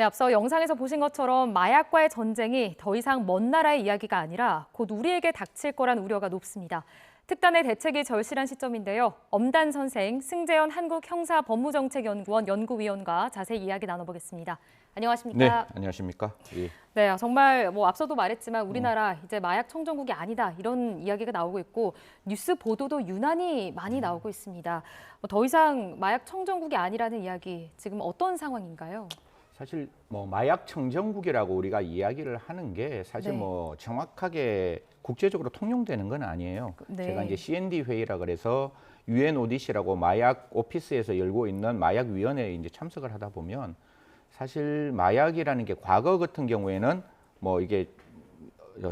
네, 앞서 영상에서 보신 것처럼 마약과의 전쟁이 더 이상 먼 나라의 이야기가 아니라 곧 우리에게 닥칠 거란 우려가 높습니다. 특단의 대책이 절실한 시점인데요. 엄단 선생, 승재현 한국형사법무정책연구원 연구위원과 자세히 이야기 나눠보겠습니다. 안녕하십니까? 네, 안녕하십니까? 예. 네, 정말 앞서도 말했지만 우리나라 이제 마약 청정국이 아니다 이런 이야기가 나오고 있고 뉴스 보도도 유난히 많이 나오고 있습니다. 더 이상 마약 청정국이 아니라는 이야기 지금 어떤 상황인가요? 사실 마약 청정국이라고 우리가 이야기를 하는 게 사실 네. 정확하게 국제적으로 통용되는 건 아니에요. 네. 제가 이제 CND 회의라 그래서 UNODC라고 마약 오피스에서 열고 있는 마약 위원회에 이제 참석을 하다 보면 사실 마약이라는 게 과거 같은 경우에는 이게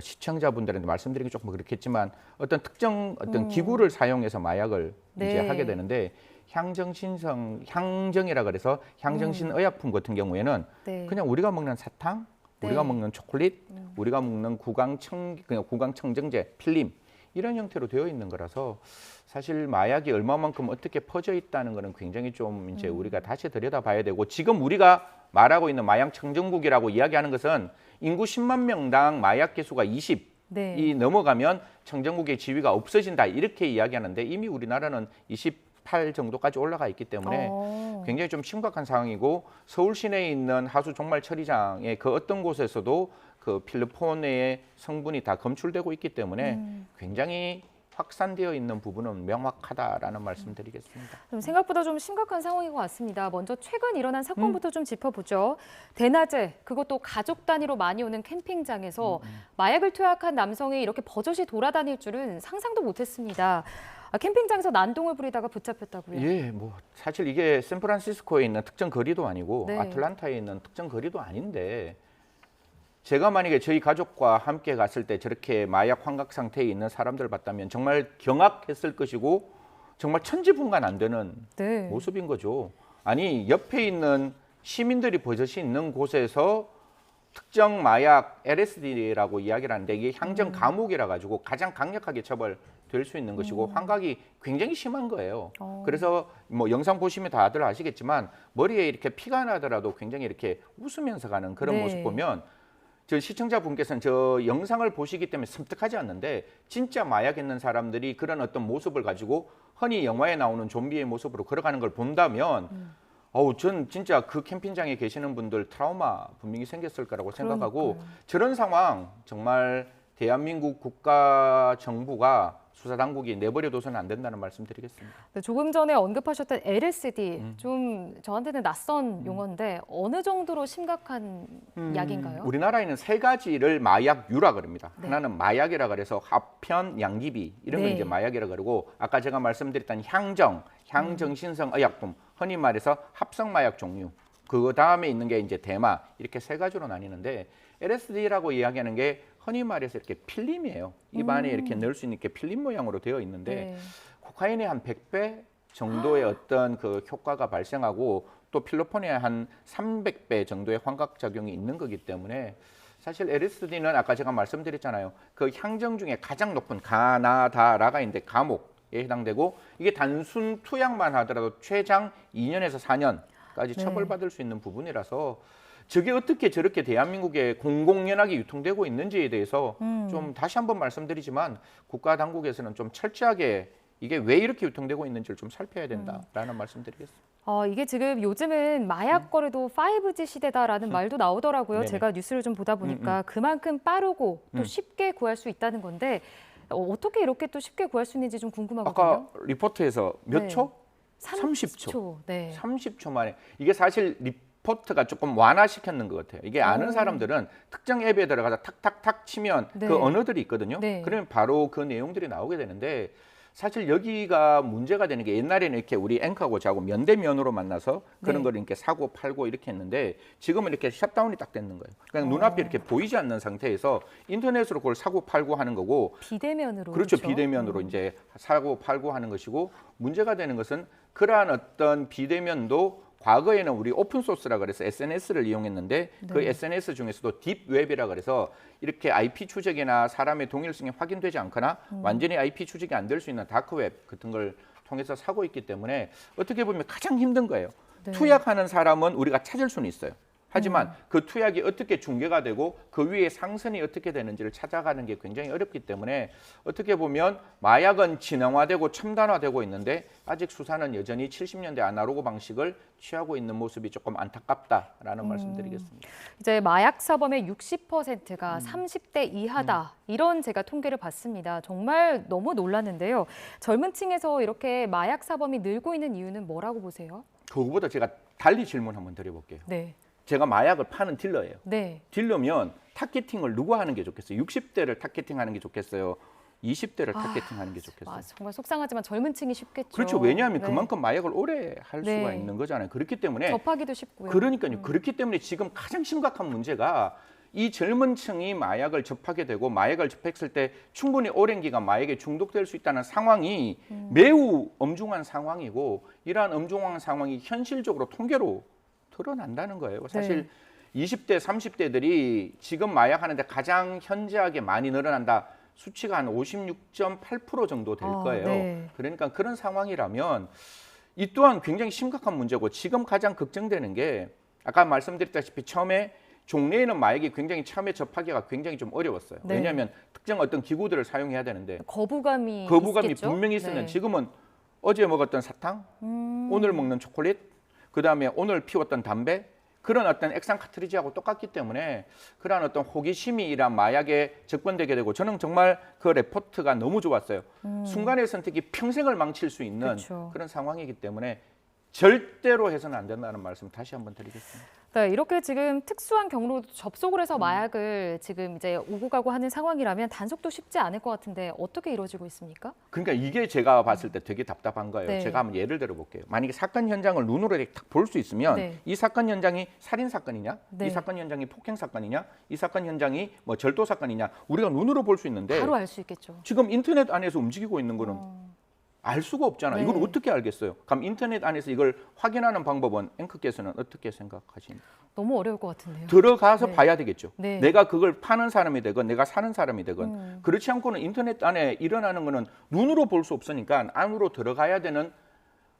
시청자분들한테 말씀드리기 조금 그렇겠지만 어떤 특정 기구를 사용해서 마약을 이제 네. 하게 되는데 향정이라 그래서 향정신 의약품 같은 경우에는 네. 그냥 우리가 먹는 사탕, 네. 우리가 먹는 초콜릿, 우리가 먹는 그냥 구강청정제, 필름 이런 형태로 되어 있는 거라서 사실 마약이 얼마만큼 어떻게 퍼져 있다는 거는 굉장히 좀 이제 우리가 다시 들여다봐야 되고 지금 우리가 말하고 있는 마약 청정국이라고 이야기하는 것은 인구 10만 명당 마약 개수가 20이 네. 넘어가면 청정국의 지위가 없어진다 이렇게 이야기하는데 이미 우리나라는 28 정도까지 올라가 있기 때문에 굉장히 좀 심각한 상황이고 서울 시내에 있는 하수 종말 처리장의 그 어떤 곳에서도 그 필로폰의 성분이 다 검출되고 있기 때문에 굉장히 확산되어 있는 부분은 명확하다라는 말씀드리겠습니다. 생각보다 좀 심각한 상황인 것 같습니다. 먼저 최근 일어난 사건부터 좀 짚어보죠. 대낮에 그것도 가족 단위로 많이 오는 캠핑장에서 마약을 투약한 남성이 이렇게 버젓이 돌아다닐 줄은 상상도 못했습니다. 캠핑장에서 난동을 부리다가 붙잡혔다고요? 예, 사실 이게 샌프란시스코에 있는 특정 거리도 아니고 네. 아틀란타에 있는 특정 거리도 아닌데 제가 만약에 저희 가족과 함께 갔을 때 저렇게 마약 환각 상태에 있는 사람들을 봤다면 정말 경악했을 것이고 정말 천지분간 안 되는 네. 모습인 거죠. 아니 옆에 있는 시민들이 버젓이 있는 곳에서 특정 마약 LSD라고 이야기를 하는데 이게 향정 감옥이라 가지고 가장 강력하게 처벌될 수 있는 것이고 환각이 굉장히 심한 거예요. 그래서 영상 보시면 다들 아시겠지만 머리에 이렇게 피가 나더라도 굉장히 이렇게 웃으면서 가는 그런 네. 모습 보면 저 시청자분께서는 저 영상을 보시기 때문에 섬뜩하지 않는데 진짜 마약 있는 사람들이 그런 어떤 모습을 가지고 흔히 영화에 나오는 좀비의 모습으로 걸어가는 걸 본다면 전 진짜 그 캠핑장에 계시는 분들 트라우마 분명히 생겼을 거라고 생각하고 저런 상황 정말 대한민국 국가 정부가 수사당국이 내버려둬서는 안 된다는 말씀 드리겠습니다. 네, 조금 전에 언급하셨던 LSD, 좀 저한테는 낯선 용어인데 어느 정도로 심각한 약인가요? 우리나라에는 세 가지를 마약류라 그럽니다. 네. 하나는 마약이라 그래서 합편, 양귀비 이런 걸 네. 이제 마약이라 그러고 아까 제가 말씀드렸던 향정신성 의약품, 흔히 말해서 합성 마약 종류. 그 다음에 있는 게 이제 대마 이렇게 세 가지로 나뉘는데 LSD라고 이야기하는 게 흔히 말해서 이렇게 필름이에요. 입안에 이렇게 넣을 수 있는 이렇게 필름 모양으로 되어 있는데 네. 코카인의 한 100배 정도의 어떤 그 효과가 발생하고 또 필로폰의 한 300배 정도의 환각 작용이 있는 거기 때문에 사실 LSD는 아까 제가 말씀드렸잖아요. 그 향정 중에 가장 높은 가나다라가 있는데 감옥에 해당되고 이게 단순 투약만 하더라도 최장 2년에서 4년까지 네. 처벌받을 수 있는 부분이라서 저게 어떻게 저렇게 대한민국에 공공연하게 유통되고 있는지에 대해서 좀 다시 한번 말씀드리지만 국가 당국에서는 좀 철저하게 이게 왜 이렇게 유통되고 있는지를 좀 살펴야 된다라는 말씀드리겠습니다. 이게 지금 요즘은 마약 거래도 5G 시대다라는 말도 나오더라고요. 네네. 제가 뉴스를 좀 보다 보니까 그만큼 빠르고 또 쉽게 구할 수 있다는 건데 어떻게 이렇게 또 쉽게 구할 수 있는지 좀 궁금하거든요. 아까 리포트에서 몇 네. 초? 30초. 네. 30초 만에 이게 사실 리포트가 조금 완화시켰는 것 같아요. 이게 아는 사람들은 특정 앱에 들어가서 탁탁탁 치면 네. 그 언어들이 있거든요. 네. 그러면 바로 그 내용들이 나오게 되는데 사실 여기가 문제가 되는 게 옛날에는 이렇게 우리 앵커하고 저하고 면대면으로 만나서 그런 네. 걸 이렇게 사고 팔고 이렇게 했는데 지금은 이렇게 셧다운이 딱 되는 거예요. 그냥 눈앞에 이렇게 보이지 않는 상태에서 인터넷으로 그걸 사고 팔고 하는 거고 비대면으로. 그렇죠. 비대면으로 이제 사고 팔고 하는 것이고 문제가 되는 것은 그러한 어떤 비대면도 과거에는 우리 오픈 소스라 그래서 SNS를 이용했는데 그 SNS 중에서도 딥웹이라 그래서 이렇게 IP 추적이나 사람의 동일성이 확인되지 않거나 완전히 IP 추적이 안 될 수 있는 다크웹 같은 걸 통해서 사고 있기 때문에 어떻게 보면 가장 힘든 거예요. 네. 투약하는 사람은 우리가 찾을 수는 있어요. 하지만 그 투약이 어떻게 중개가 되고 그 위에 상선이 어떻게 되는지를 찾아가는 게 굉장히 어렵기 때문에 어떻게 보면 마약은 진영화되고 첨단화되고 있는데 아직 수사는 여전히 70년대 아날로그 방식을 취하고 있는 모습이 조금 안타깝다라는 말씀드리겠습니다. 이제 마약 사범의 60%가 30대 이하다. 이런 제가 통계를 봤습니다. 정말 너무 놀랐는데요. 젊은 층에서 이렇게 마약 사범이 늘고 있는 이유는 뭐라고 보세요? 그거보다 제가 달리 질문 한번 드려볼게요. 네. 제가 마약을 파는 딜러예요. 네. 딜러면 타겟팅을 누가 하는 게 좋겠어요? 60대를 타겟팅하는 게 좋겠어요? 20대를 타겟팅하는 게 좋겠어요? 정말 속상하지만 젊은 층이 쉽겠죠. 그렇죠. 왜냐하면 네. 그만큼 마약을 오래 할 수가 네. 있는 거잖아요. 그렇기 때문에 접하기도 쉽고요. 그러니까요. 그렇기 때문에 지금 가장 심각한 문제가 이 젊은 층이 마약을 접하게 되고 마약을 접했을 때 충분히 오랜 기간 마약에 중독될 수 있다는 상황이 매우 엄중한 상황이고 이러한 엄중한 상황이 현실적으로 통계로 드러난다는 거예요. 사실 20대, 30대들이 지금 마약하는데 가장 현저하게 많이 늘어난다. 수치가 한 56.8% 정도 될 거예요. 네. 그러니까 그런 상황이라면 이 또한 굉장히 심각한 문제고 지금 가장 걱정되는 게 아까 말씀드렸다시피 처음에 종래에는 마약이 굉장히 처음에 접하기가 굉장히 좀 어려웠어요. 네. 왜냐하면 특정 어떤 기구들을 사용해야 되는데 거부감이 있겠죠? 분명히 있었는데 네. 지금은 어제 먹었던 사탕, 오늘 먹는 초콜릿, 그다음에 오늘 피웠던 담배 그런 어떤 액상 카트리지하고 똑같기 때문에 그러한 어떤 호기심이 이란 마약에 접근되게 되고 저는 정말 그 레포트가 너무 좋았어요. 순간의 선택이 평생을 망칠 수 있는 그렇죠. 그런 상황이기 때문에 절대로 해서는 안 된다는 말씀 다시 한번 드리겠습니다. 네, 이렇게 지금 특수한 경로로 접속을 해서 마약을 지금 이제 오고 가고 하는 상황이라면 단속도 쉽지 않을 것 같은데 어떻게 이루어지고 있습니까? 그러니까 이게 제가 봤을 때 되게 답답한 거예요. 네. 제가 한번 예를 들어 볼게요. 만약에 사건 현장을 눈으로 딱 볼 수 있으면 네. 이 사건 현장이 살인 사건이냐, 네. 이 사건 현장이 폭행 사건이냐, 이 사건 현장이 뭐 절도 사건이냐 우리가 눈으로 볼 수 있는데 바로 알 수 있겠죠. 지금 인터넷 안에서 움직이고 있는 거는 알 수가 없잖아요. 네. 이걸 어떻게 알겠어요? 그럼 인터넷 안에서 이걸 확인하는 방법은 앵커께서는 어떻게 생각하십니까? 너무 어려울 것 같은데요. 들어가서 네. 봐야 되겠죠. 네. 내가 그걸 파는 사람이 되건 내가 사는 사람이 되건 그렇지 않고는 인터넷 안에 일어나는 거는 눈으로 볼 수 없으니까 안으로 들어가야 되는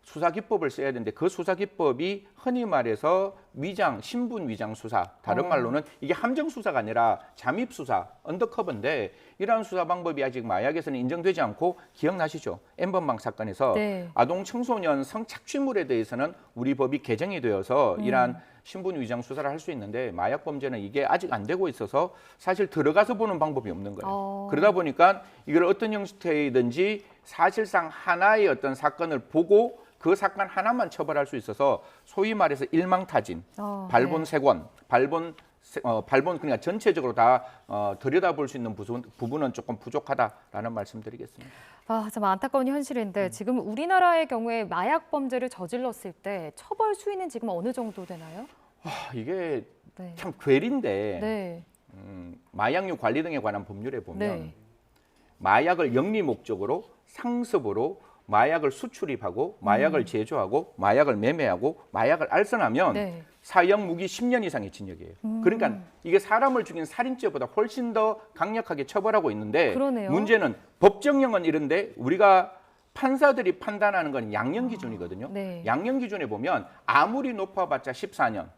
수사 기법을 써야 되는데 그 수사 기법이 흔히 말해서 위장, 신분 위장 수사, 다른 말로는 이게 함정 수사가 아니라 잠입 수사, 언더커버인데 이러한 수사 방법이 아직 마약에서는 인정되지 않고 기억나시죠? 엠번방 사건에서 네. 아동 청소년 성착취물에 대해서는 우리 법이 개정이 되어서 이러한 신분 위장 수사를 할 수 있는데 마약 범죄는 이게 아직 안 되고 있어서 사실 들어가서 보는 방법이 없는 거예요. 그러다 보니까 이걸 어떤 형태이든지 사실상 하나의 어떤 사건을 보고 그 사건 하나만 처벌할 수 있어서 소위 말해서 일망타진, 발본 네. 세권, 발본 그러니까 전체적으로 다 들여다볼 수 있는 부분은 조금 부족하다라는 말씀드리겠습니다. 참 안타까운 현실인데 지금 우리나라의 경우에 마약 범죄를 저질렀을 때 처벌 수위는 지금 어느 정도 되나요? 이게 네. 참 괴리인데 네. 마약류 관리 등에 관한 법률에 보면 네. 마약을 영리 목적으로 상습으로 마약을 수출입하고 마약을 제조하고 마약을 매매하고 마약을 알선하면 네. 사형 무기 10년 이상의 징역이에요. 그러니까 이게 사람을 죽인 살인죄보다 훨씬 더 강력하게 처벌하고 있는데 그러네요. 문제는 법정형은 이런데 우리가 판사들이 판단하는 건 양형 기준이거든요. 네. 양형 기준에 보면 아무리 높아봤자 14년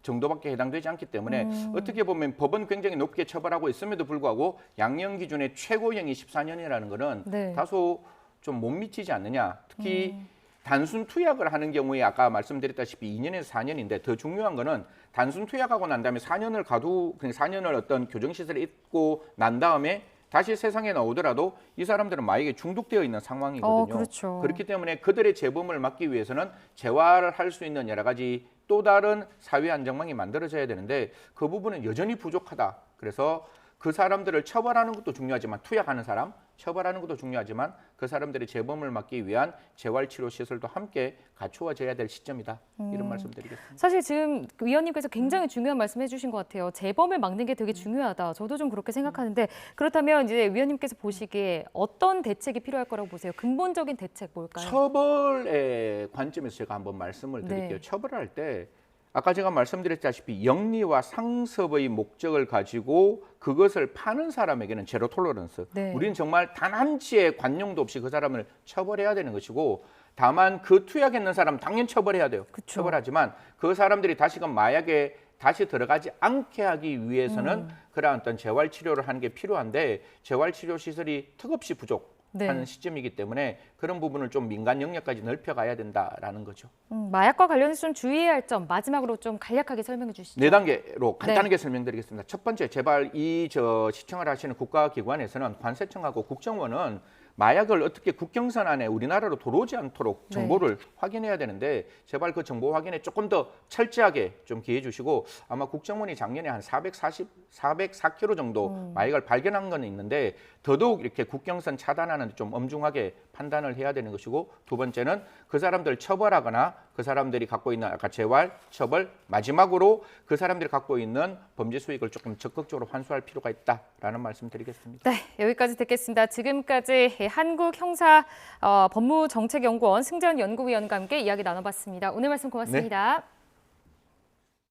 정도밖에 해당되지 않기 때문에 어떻게 보면 법은 굉장히 높게 처벌하고 있음에도 불구하고 양형 기준의 최고형이 14년이라는 거는 네. 다소 좀 못 미치지 않느냐. 특히 단순 투약을 하는 경우에 아까 말씀드렸다시피 2년에서 4년인데 더 중요한 거는 단순 투약하고 난 다음에 4년을 그냥 4년을 어떤 교정시설에 있고 난 다음에 다시 세상에 나오더라도 이 사람들은 마약에 중독되어 있는 상황이거든요. 그렇죠. 그렇기 때문에 그들의 재범을 막기 위해서는 재활을 할 수 있는 여러 가지 또 다른 사회 안정망이 만들어져야 되는데 그 부분은 여전히 부족하다. 그래서 그 사람들을 처벌하는 것도 중요하지만 투약하는 사람 처벌하는 것도 중요하지만 그 사람들의 재범을 막기 위한 재활치료 시설도 함께 갖추어져야 될 시점이다. 이런 말씀드리겠습니다. 사실 지금 위원님께서 굉장히 중요한 말씀 해주신 것 같아요. 재범을 막는 게 되게 중요하다. 저도 좀 그렇게 생각하는데 그렇다면 이제 위원님께서 보시기에 어떤 대책이 필요할 거라고 보세요? 근본적인 대책 뭘까요? 처벌의 관점에서 제가 한번 말씀을 드릴게요. 네. 처벌할 때 아까 제가 말씀드렸다시피 영리와 상습의 목적을 가지고 그것을 파는 사람에게는 제로 톨러런스. 네. 우리는 정말 단 한치의 관용도 없이 그 사람을 처벌해야 되는 것이고 다만 그 투약했는 사람 당연히 처벌해야 돼요. 그쵸. 처벌하지만 그 사람들이 다시금 마약에 다시 들어가지 않게 하기 위해서는 그러한 어떤 재활 치료를 하는 게 필요한데 재활 치료 시설이 턱없이 부족한 시점이기 때문에 그런 부분을 좀 민간 영역까지 넓혀가야 된다라는 거죠. 마약과 관련해서 좀 주의해야 할 점 마지막으로 좀 간략하게 설명해 주시죠. 네 단계로 간단하게 설명드리겠습니다. 첫 번째, 제발 시청을 하시는 국가기관에서는 관세청하고 국정원은 마약을 어떻게 국경선 안에 우리나라로 들어오지 않도록 정보를 확인해야 되는데 제발 그 정보 확인에 조금 더 철저하게 좀 기해 주시고 아마 국정원이 작년에 한 404kg 정도 마약을 발견한 건 있는데 더더욱 이렇게 국경선 차단하는 데 좀 엄중하게 판단을 해야 되는 것이고 두 번째는 그 사람들 처벌하거나 그 사람들이 갖고 있는 아까 재활, 처벌 마지막으로 그 사람들이 갖고 있는 범죄 수익을 조금 적극적으로 환수할 필요가 있다라는 말씀 드리겠습니다. 네, 여기까지 듣겠습니다. 지금까지 한국형사법무정책연구원 승재원 연구위원과 함께 이야기 나눠봤습니다. 오늘 말씀 고맙습니다. 네.